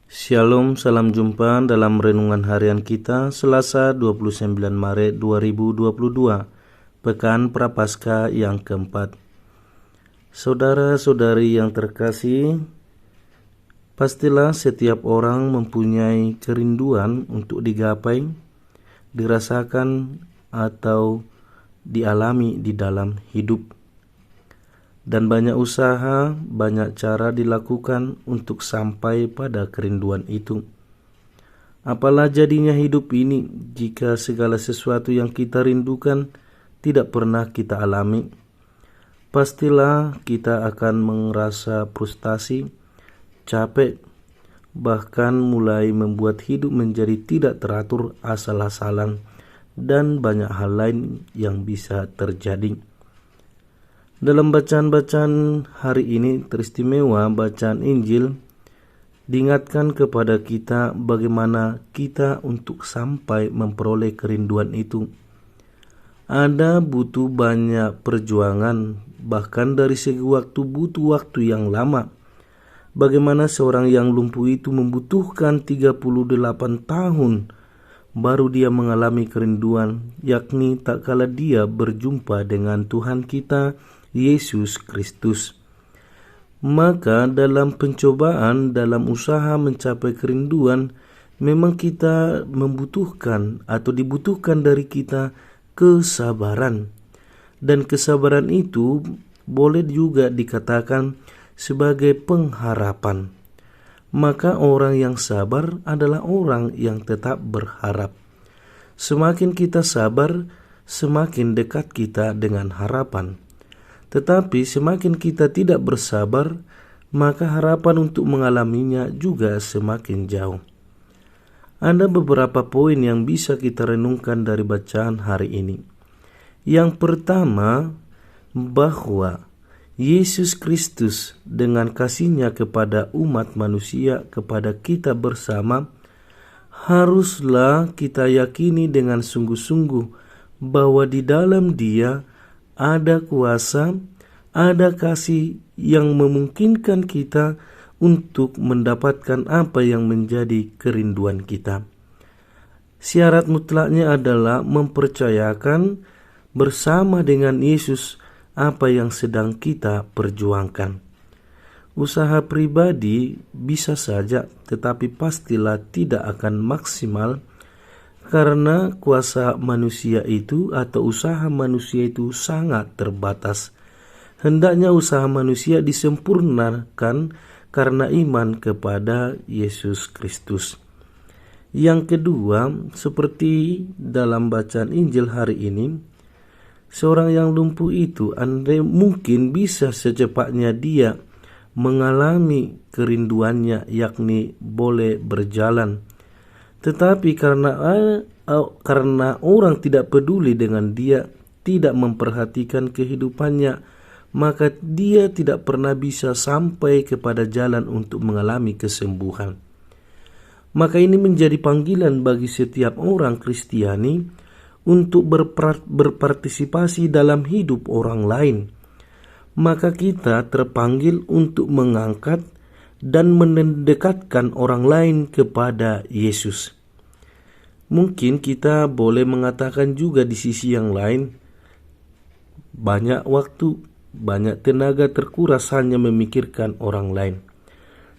Shalom, salam jumpa dalam renungan harian kita Selasa 29 Maret 2022, Pekan Prapaskah yang keempat. Saudara-saudari yang terkasih, pastilah setiap orang mempunyai kerinduan untuk digapai, dirasakan atau dialami di dalam hidup. Dan banyak usaha, banyak cara dilakukan untuk sampai pada kerinduan itu. Apalah jadinya hidup ini jika segala sesuatu yang kita rindukan tidak pernah kita alami? Pastilah kita akan merasa frustasi, capek, bahkan mulai membuat hidup menjadi tidak teratur, asal-asalan, dan banyak hal lain yang bisa terjadi. Dalam bacaan-bacaan hari ini teristimewa bacaan Injil diingatkan kepada kita bagaimana kita untuk sampai memperoleh kerinduan itu. Ada butuh banyak perjuangan, bahkan dari segi waktu butuh waktu yang lama. Bagaimana seorang yang lumpuh itu membutuhkan 38 tahun baru dia mengalami kerinduan, yakni tak kala dia berjumpa dengan Tuhan kita Yesus Kristus. Maka dalam pencobaan, dalam usaha mencapai kerinduan, memang kita membutuhkan atau dibutuhkan dari kita kesabaran. Dan kesabaran itu boleh juga dikatakan sebagai pengharapan. Maka orang yang sabar adalah orang yang tetap berharap. Semakin kita sabar, semakin dekat kita dengan harapan. Tetapi semakin kita tidak bersabar, maka harapan untuk mengalaminya juga semakin jauh. Ada beberapa poin yang bisa kita renungkan dari bacaan hari ini. Yang pertama, bahwa Yesus Kristus dengan kasih-Nya kepada umat manusia, kepada kita bersama, haruslah kita yakini dengan sungguh-sungguh bahwa di dalam Dia ada kuasa, ada kasih yang memungkinkan kita untuk mendapatkan apa yang menjadi kerinduan kita. Syarat mutlaknya adalah mempercayakan bersama dengan Yesus apa yang sedang kita perjuangkan. Usaha pribadi bisa saja, tetapi pastilah tidak akan maksimal karena kuasa manusia itu atau usaha manusia itu sangat terbatas. Hendaknya usaha manusia disempurnakan karena iman kepada Yesus Kristus. Yang kedua, seperti dalam bacaan Injil hari ini, seorang yang lumpuh itu andai mungkin bisa secepatnya dia mengalami kerinduannya, yakni boleh berjalan. Tetapi karena orang tidak peduli dengan dia, tidak memperhatikan kehidupannya, maka dia tidak pernah bisa sampai kepada jalan untuk mengalami kesembuhan. Maka ini menjadi panggilan bagi setiap orang Kristiani untuk berpartisipasi dalam hidup orang lain. Maka kita terpanggil untuk mengangkat dan mendekatkan orang lain kepada Yesus. Mungkin kita boleh mengatakan juga di sisi yang lain, banyak waktu, banyak tenaga terkuras hanya memikirkan orang lain.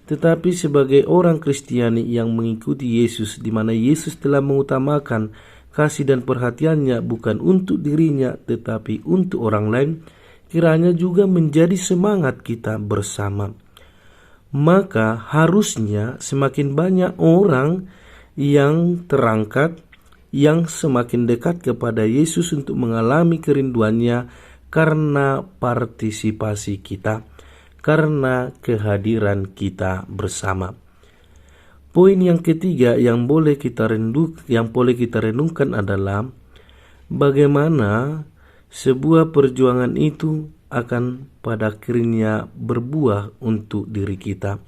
Tetapi sebagai orang Kristiani yang mengikuti Yesus, di mana Yesus telah mengutamakan kasih dan perhatiannya bukan untuk dirinya tetapi untuk orang lain, kiranya juga menjadi semangat kita bersama. Maka harusnya semakin banyak orang yang terangkat, yang semakin dekat kepada Yesus untuk mengalami kerinduannya karena partisipasi kita, karena kehadiran kita bersama. Poin yang ketiga yang boleh kita renungkan adalah bagaimana sebuah perjuangan itu akan pada akhirnya berbuah untuk diri kita.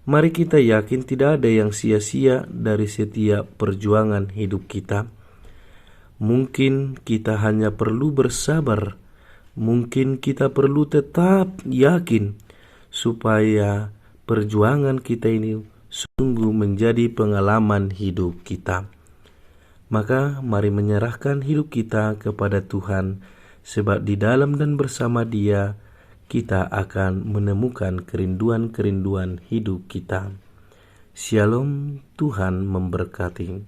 Mari kita yakin tidak ada yang sia-sia dari setiap perjuangan hidup kita. Mungkin kita hanya perlu bersabar, mungkin kita perlu tetap yakin supaya perjuangan kita ini sungguh menjadi pengalaman hidup kita. Maka mari menyerahkan hidup kita kepada Tuhan, sebab di dalam dan bersama Dia kita akan menemukan kerinduan-kerinduan hidup kita. Shalom, Tuhan memberkati.